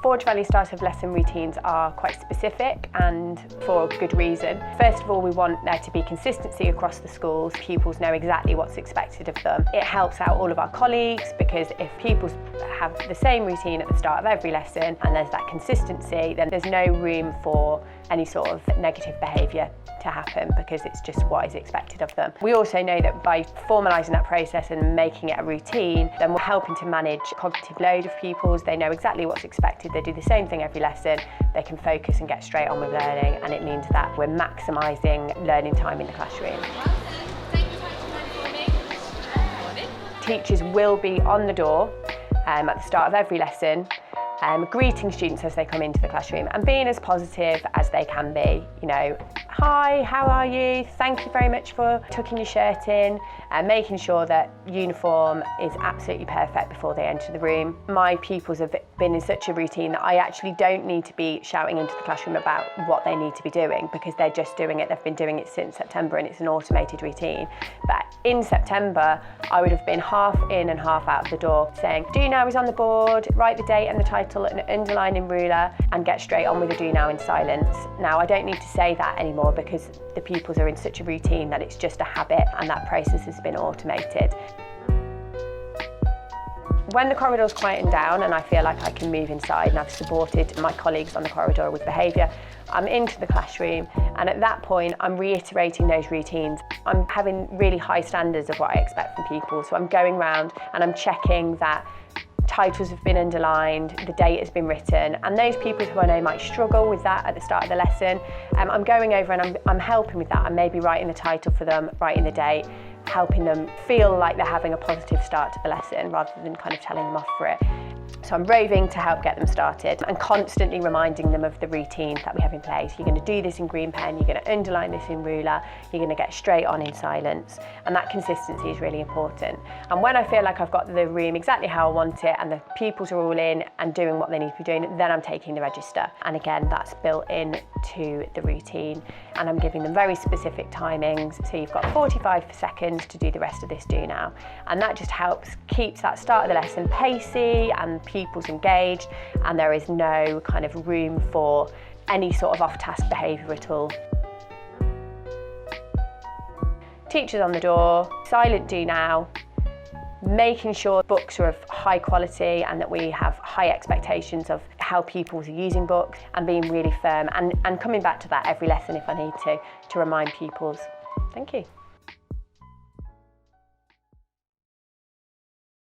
Forge Value start of lesson routines are quite specific and for good reason. First of all, we want there to be consistency across the schools. Pupils know exactly what's expected of them. It helps out all of our colleagues because if pupils have the same routine at the start of every lesson and there's that consistency, then there's no room for any sort of negative behaviour to happen because it's just what is expected of them. We also know that by formalising that process and making it a routine, then we're helping to manage cognitive load of pupils. They know exactly what's expected, they do the same thing every lesson, they can focus and get straight on with learning, and it means that we're maximising learning time in the classroom. Teachers will be on the door at the start of every lesson, greeting students as they come into the classroom and being as positive as they can be. You know, hi, how are you? Thank you very much for tucking your shirt in and making sure that uniform is absolutely perfect before they enter the room. My pupils have been in such a routine that I actually don't need to be shouting into the classroom about what they need to be doing because they're just doing it. They've been doing it since September and it's an automated routine. But in September, I would have been half in and half out of the door saying, do now is on the board, write the date and the title and underline in ruler and get straight on with the do now in silence. Now, I don't need to say that anymore because the pupils are in such a routine that it's just a habit and that process has been automated. When the corridor's quietened down and I feel like I can move inside and I've supported my colleagues on the corridor with behaviour, I'm into the classroom and at that point I'm reiterating those routines. I'm having really high standards of what I expect from people, so I'm going round and I'm checking that titles have been underlined, the date has been written, and those people who I know might struggle with that at the start of the lesson, I'm going over and I'm helping with that. I'm maybe writing the title for them, writing the date, helping them feel like they're having a positive start to the lesson rather than kind of telling them off for it. So I'm roving to help get them started and constantly reminding them of the routines that we have in place. You're going to do this in green pen, you're going to underline this in ruler, you're going to get straight on in silence, and that consistency is really important. And when I feel like I've got the room exactly how I want it and the pupils are all in and doing what they need to be doing, then I'm taking the register. And again, that's built in to the routine and I'm giving them very specific timings. So you've got 45 seconds to do the rest of this do now. And that just keeps that start of the lesson pacey and pupils engaged, and there is no kind of room for any sort of off-task behaviour at all. Teachers on the door, silent do now, making sure books are of high quality and that we have high expectations of how pupils are using books, and being really firm and coming back to that every lesson if I need to remind pupils. Thank you.